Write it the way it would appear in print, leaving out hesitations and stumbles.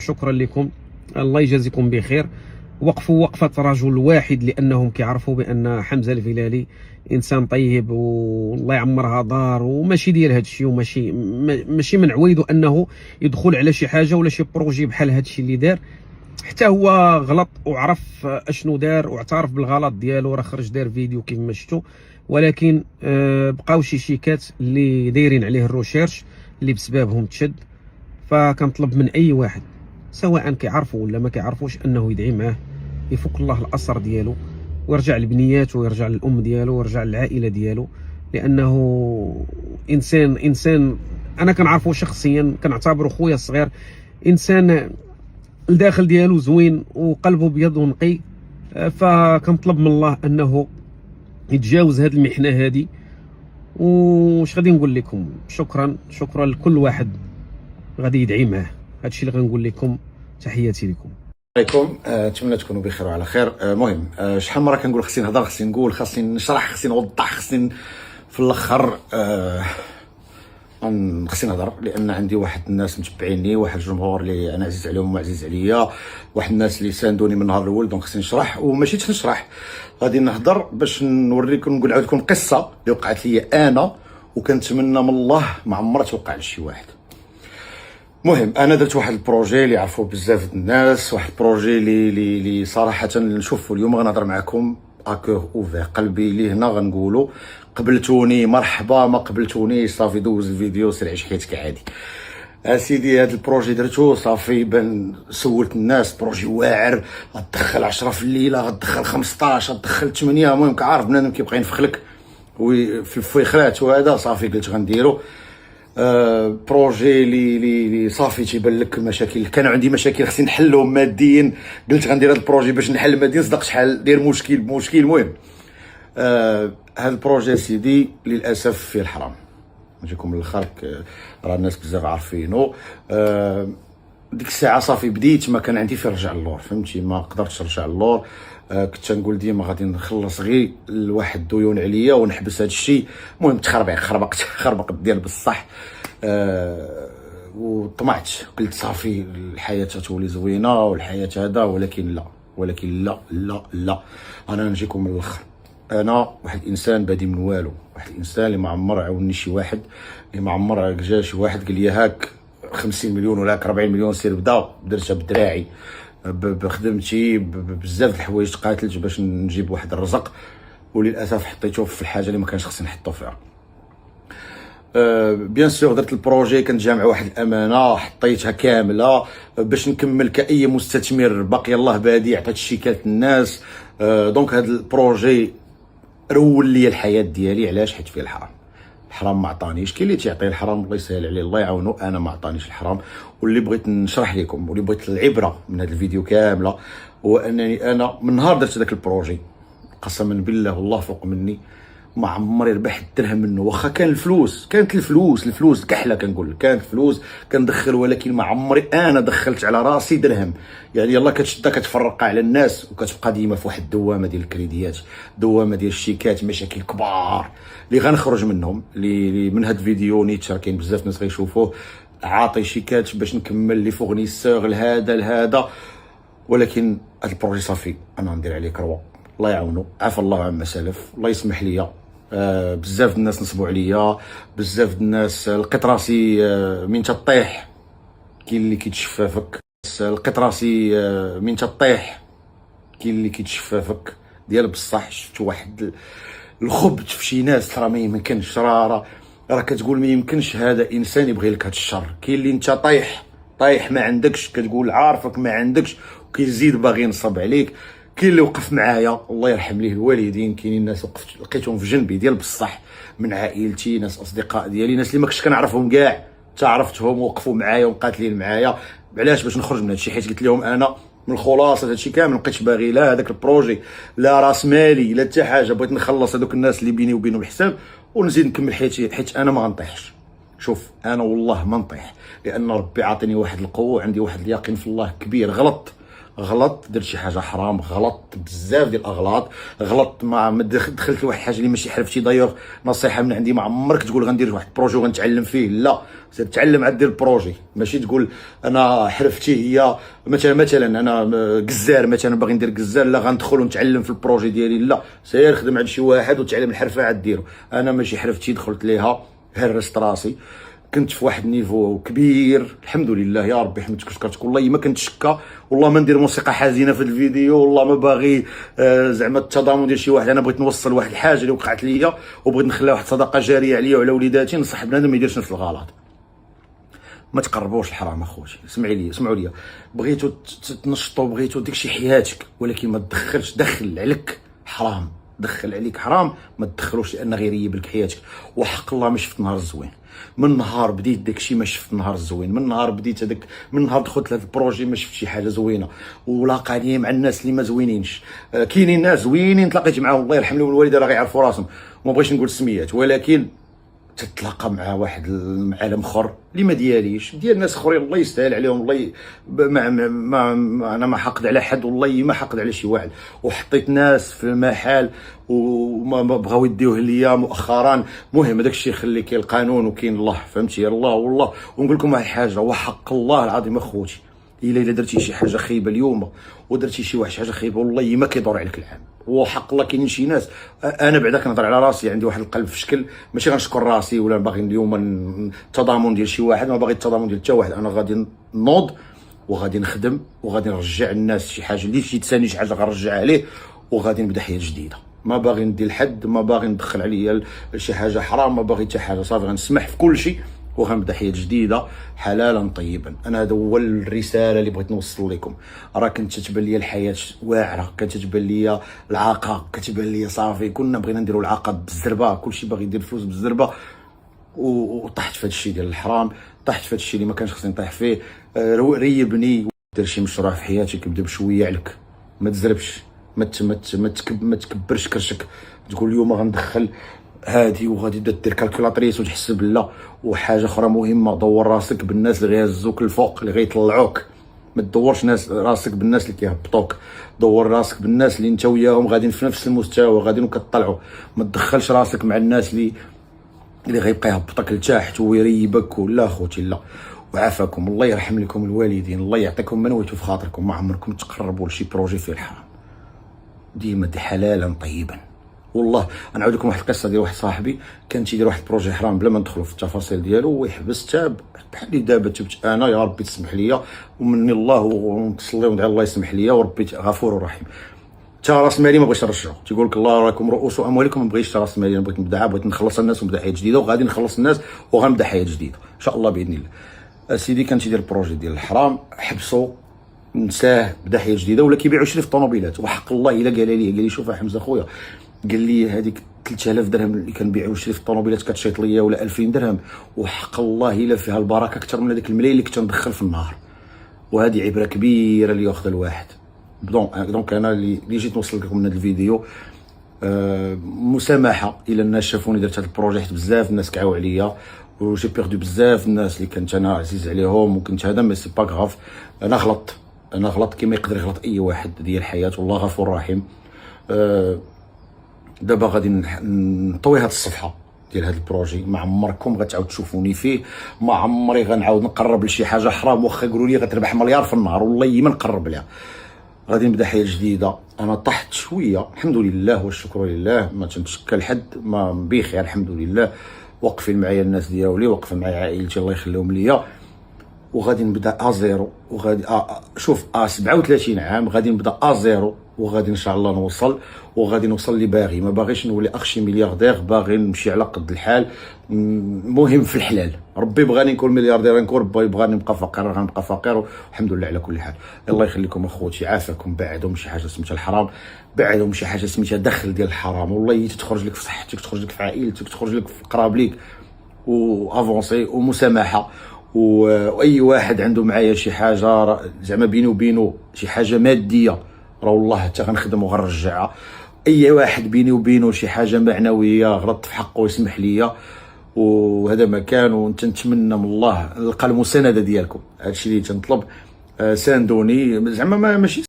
شكرا لكم، الله يجازيكم بخير. وقفوا وقفة رجل واحد، لأنهم كيعرفوا بأن حمزة الفيلالي إنسان طيب والله يعمرها دار، وماشي ديال هذا الشيء، ماشي من عويده أنه يدخل على شي حاجة ولا شي بروجي بحال هذا الشيء اللي دار. حتى هو غلط وعرف اشنو دار واعترف بالغلط ديالو، راه خرج دار فيديو كيف ما شفتوا، ولكن بقاو شي شيكات اللي دايرين عليه الروشيرش اللي بسببهم تشد. فكنطلب من اي واحد سواء كيعرفوا ولا ما كيعرفوش انه يدعي معاه، يفك الله الاثر ديالو ويرجع لبنياته ويرجع للام ديالو ويرجع للعائله ديالو، لانه انسان انا كنعرفه شخصيا، كنعتبره خويا الصغير، انسان الداخل ديالو زوين وقلبه بيض ونقي. فكنطلب من الله انه يتجاوز هذه المحنه هذه. وش غادي نقول لكم، شكرا لكل واحد غادي يدعي معاه. هادشي اللي غنقول لكم، تحياتي لكم. عليكم. نتمنى تكونوا بخير وعلى خير. مهم شحال مره كنقول خصني نهضر، خصني نقول، خصني نشرح، خصني نوضح، خصني في الاخر خصني نهضر، لان عندي واحد الناس متبعيني، واحد الجمهور اللي انا عزيز عليهم وعزيز عليا، واحد الناس اللي ساندوني من النهار الاول. دونك خصني نشرح، وماشي نشرح، غادي نهضر باش نوريكم، نقول لكم قصه اللي وقعت لي انا، وكنتمنى من الله ما عمرها توقع لشي واحد. مهم انا درت واحد البروجي اللي يعرفوه بزاف الناس، واحد البروجي اللي صراحه نشوفوا اليوم غنهضر معكم اكور اوفير، قلبي ليه هنا غنقولوا. قبلتوني مرحبا، ما قبلتوني صافي دوز الفيديو سير عيش حياتك عادي. اسيدي هذا البروجي درتو صافي، بان سولت الناس بروجي واعر، غتدخل 10 في الليله، غتدخل 15، غتدخل 8. المهم كعارف بنادم كيبقى ينفخلك وفي الفيخرات وهذا، صافي قلت غنديرو بروجي لي صافي تيبان لك المشاكل. كانوا عندي مشاكل خصني نحلهم ماديا، قلت غندير هذا البروجي باش نحل ماديا. صدق شحال داير مشكل بمشكل. المهم هذا البروجي سيدي للاسف فيه الحرام، نجيكم من الاخر، راه الناس بزاف عارفينو. ديك الساعه صافي بديت، ما كان عندي فين نرجع للور، فهمتي، ما قدرتش نرجع للور. كنت نقول ديما غادي نخلص غير لواحد الديون عليا ونحبس هذا الشيء. المهم خربقت ديال بصح. وطمعت، قلت صافي الحياه تولي زوينه والحياه هذا، ولكن لا لا لا. انا نجيكم من الاخر، انا واحد الانسان بادي من والو، واحد الانسان اللي ما عمر عاوني شي واحد، اللي ما عمر جا شي واحد قال لي هاك 50 مليون ولا 40 مليون سير بدا، درتها بدراعي بخدمتي، بزاف د الحوايج تقاتلت باش نجيب واحد الرزق، وللاسف حطيته في الحاجه اللي ما كانش خصني نحطو فيها. بيان سور درت البروجي، كنت جامع واحد الامانه حطيتها كامله باش نكمل كاي مستثمر باقي الله بادي، عطيت الشيكات الناس. دونك هذا البروجي رول لي الحياه ديالي. علاش؟ حيت فيه الحرام ما عطانيش. كاين اللي تيعطي الحرام الله يسهل عليه الله يعاونو، انا ما عطانيش الحرام. واللي بغيت نشرح لكم واللي بغيت العبره من هذا الفيديو كامله هو انني انا من نهار درت ذاك البروجي قسما بالله والله فوق مني ما عمري ربحت درهم منه. واخا كان الفلوس، كانت الفلوس كحله، كنقول لك كانت فلوس كندخل، ولكن ما عمري انا دخلت على راسي درهم. يعني يلا كتشدها كتفرقها على الناس، وكتبقى ديما في واحد الدوامه ديال الكريديات، دوامه ديال الشيكات، مشاكل كبار اللي غنخرج منهم. اللي من هاد الفيديو نيتشر كاين بزاف ناس غيشوفوه، عاطي شيكات باش نكمل لي فورنيسور لهذا. ولكن هاد البروجي صافي انا ندير عليه كروه، الله يعاونو، عفا الله عما سلف، الله يسمح لي. بزاف الناس نصبوا عليا، بزاف الناس لقيت راسي من تطيح. كاين اللي كيتشفافك، لقيت راسي من تطيح، كاين اللي كيتشفافك ديال بصح. شفت واحد الخبط في شي ناس، راه ما يمكنش، راه كتقول ما يمكنش هذا انسان يبغي لك هذا الشر. كاين اللي انت طايح ما عندكش، كتقول عارفك ما عندكش، وكيزيد باغي ينصب عليك. كاين اللي وقف معايا الله يرحم ليه الوالدين، كاينين ناس وقفت لقيتهم في جنبي ديال بصح، من عائلتي، ناس اصدقاء ديالي، ناس اللي ما كنتش كنعرفهم كاع تعرفتهم، وقفوا معايا ومقاتلين معايا. علاش؟ باش نخرج من هادشي. حيت قلت لهم انا من خلاصه هادشي كامل ما بقيتش باغي لا هذاك البروجي، لا راس مالي، لا حتى حاجه. بغيت نخلص هذوك الناس اللي بيني وبينهم الحساب ونزيد نكمل حياتي، حيت انا ما غنطيحش. شوف انا والله ما نطيح، لان ربي عاطيني واحد القوه، عندي واحد اليقين في الله كبير. غلط، درت شي حاجه حرام، غلط بزاف ديال الاغلاط، غلط ما دخلت لواحد الحاجه اللي ماشي حرفتي. دايوغ نصيحه من عندي، ما عمرك تقول غندير واحد البروجي وغنتعلم فيه، لا، سير تعلم عاد دير البروجي، ماشي تقول انا حرفتي هي مثلا انا كزار مثلا باغي ندير كزار، لا غندخل ونتعلم في البروجي ديالي، لا، سير خدم عند شي واحد وتعلم الحرفه عاد ديرو. انا ماشي حرفتي دخلت ليها، هرست راسي، كنت في واحد النيفو كبير الحمد لله، يا ربي حمدك وشكرتك. والله ما كنت شكا، والله ما ندير موسيقى حزينه في الفيديو، والله ما باغي زعما التضامن ديال شي واحد. انا بغيت نوصل واحد الحاجه اللي وقعت ليا وبغيت نخليها واحد الصدقه جاريه عليا وعلى وليداتي. نصح بنادم ما يديرش نفس الغلط، ما تقربوش الحرام اخوتي. اسمعوا لي، بغيتو تنشطوا، بغيتو داكشي حياتك، ولكن ما تدخلش، دخل عليك حرام، دخل عليك حرام ما تدخلوش، لان غير يجيب لك حياتك. وحق الله ما شفت نهار الزوين، من نهار بديت داكشي ما شفت نهار الزوين، من نهار بديت هذاك، من نهار دخلت لهذا البروجي ما شفت شي حاجه زوينه، ولاقاني مع الناس اللي ما زوينينش. كاينين ناس زوينين تلاقيت معاهم، الله يرحم لهم الوالده راه غيعرفوا راسهم، وما بغيتش نقول السميات، ولكن تتلاقى مع واحد عالم اخر اللي ما دياليش، ديال ناس اخرين الله يستاهل عليهم. الله انا ما حقد على حد، والله ما حقد على شي واحد، وحطيت ناس في المحال وما بغاو يديوه ليا مؤخرا. المهم هذاك الشيء خلي، كاين القانون وكاين الله، فهمتي؟ الله والله. ونقول لكم واحد الحاجه، وحق الله العظيم اخوتي، الا درتي شي حاجه خايبه اليوم ودرتي شي واحد حاجه خايبه، والله ما كيدور عليك العام. وحق الله كاينين شي ناس، انا بعدا كنهضر على راسي، عندي واحد القلب في شكل، ماشي غنشكر راسي ولا باغي اليوم التضامن ديال شي واحد، ما باغي التضامن ديال حتى واحد. انا غادي نوض وغادي نخدم وغادي نرجع الناس شي حاجه اللي شي تساني شي حاجه غنرجعها عليه، وغادي نبدا حياه جديده. ما باغي ندير لحد، ما باغي ندخل عليا شي حاجه حرام، ما باغي حتى حاجه، صافي غنسمح في كل شيء وغنبدا حياه جديده حلالا طيبا. انا هذا هو الرساله اللي بغيت نوصل لكم. راه كنت تتبان لي الحياه واعره، كانت تتبان لي العاقه، كتبان لي صافي كنا بغينا نديروا العاقه بالزربه، كلشي باغي يدير فلوس بالزربه، وطحت في هذا الشيء ديال الحرام، طحت في هذا الشيء اللي ما كانش خصني نطيح فيه. ريبني، دير شي مشروع في حياتك، ابدا بشويه عليك، ما تزربش، ما تكبرش كرشك، تقول اليوم غندخل هادي وغادي دير كالكولاتريس وتحسب، لا. وحاجه اخرى مهمه، دور راسك بالناس اللي غيهزوك الفوق، اللي غيطلعوك، ما تدورش راسك بالناس اللي كيهبطوك، دور راسك بالناس اللي انت وياهم غاديين في نفس المستوى، غاديين وكطلعوا. ما تدخلش راسك مع الناس اللي غيبقى يهبطك لتحت ويريبك، ولا اخوتي لا. وعافاكم، الله يرحم لكم الوالدين، الله يعطيكم ما نويتوا في خاطركم، ما عمركم تقربوا لشي بروجي فيه الحرام، ديما حلالا طيبا. والله نعاود لكم واحد القصه ديال واحد صاحبي كان تيدير واحد البروجي حرام بلا ما ندخلوا في التفاصيل ديالو، ويحبس تاب بحال اللي دابا تبت انا، يا ربي تسمح لي ومني الله، ونصلي وندعي الله يسمح لي، وربي غفور رحيم. تا راس مالي ما بغيتش نرجعو، تيقول لك الله راكم رؤوس اموالكم، ما بغيتش راس مالي، انا بغيت نبدا، بغيت نخلص الناس ونبدا حياه جديده، وغادي نخلص الناس وغنبدا حياه جديده ان شاء الله باذن الله. سيدي كان تيدير البروجي ديال الحرام، حبسو، نساه، بدا حياه جديده، ولا كيبيعوا شري في الطوموبيلات. وحق الله الا قال لي شوف حمزه خويا، قال لي هذيك 3000 درهم اللي كنبيعوا شري في الطوموبيلات كتشيط ليا، ولا 2000 درهم، وحق الله الا فيها البركه اكثر من هذاك الملايين اللي كنت ندخل في النهار. وهذه عبره كبيره اللي ياخذ الواحد. دونك انا اللي جيت نوصل لكم من هذا الفيديو مسامحه الى الناس شافوني درت هذا البروجي، حيت بزاف الناس كعاو عليا، وجي بيردو بزاف الناس اللي كنت انا عزيز عليهم، وكنت هذا مي سي با غاف. انا غلط كما يقدر يغلط اي واحد ديال الحياه، والله غفور رحيم. دابا غادي نطوي هذه الصفحه ديال هذا البروجي، ما عمركم غتعاود تشوفوني فيه، ما عمري غنعاود نقرب لشي حاجه حرام، واخا يقولوا لي غتربح مليار في النهار، والله ما نقرب لها. غادي نبدا حياه جديده. انا طحت شويه الحمد لله والشكر لله، ما تنتشكى لحد، ما بخير الحمد لله. واقفين معايا الناس ديالي، واقفين معايا عائلتي الله يخليهم ليا، وغادي نبدا ازيرو، وغادي شوف 37 عام غادي نبدا ازيرو، وغادي ان شاء الله نوصل، وغادي نوصل اللي باغي. ما باغيش نولي اخشي ملياردير، باغي نمشي على قد الحال، مهم في الحلال. ربي بغاني نكون ملياردير نكون، ربي بغاني نبقى فقير غنبقى فقير، والحمد لله على كل حال. الله يخليكم اخوتي، عافاكم، بعدوا من شي حاجه سميتها الحرام، بعدوا من شي حاجه سميتها دخل ديال الحرام، والله تخرج لك في صحتك، تخرج لك في عائلتك، تخرج لك في قراب ليك، وافونسي ومسامحه. واي واحد عنده معايا شي حاجه زعما بيني وبينه شي حاجه ماديه، راه والله حتى غنخدم وغنرجعها. اي واحد بيني وبينه شي حاجه معنويه غلطت في حقه يسمح ليا، وهذا ما كان. ونتمنى من الله نلقى المسانده ديالكم، هادشي اللي تنطلب. ساندوني زعما ماشي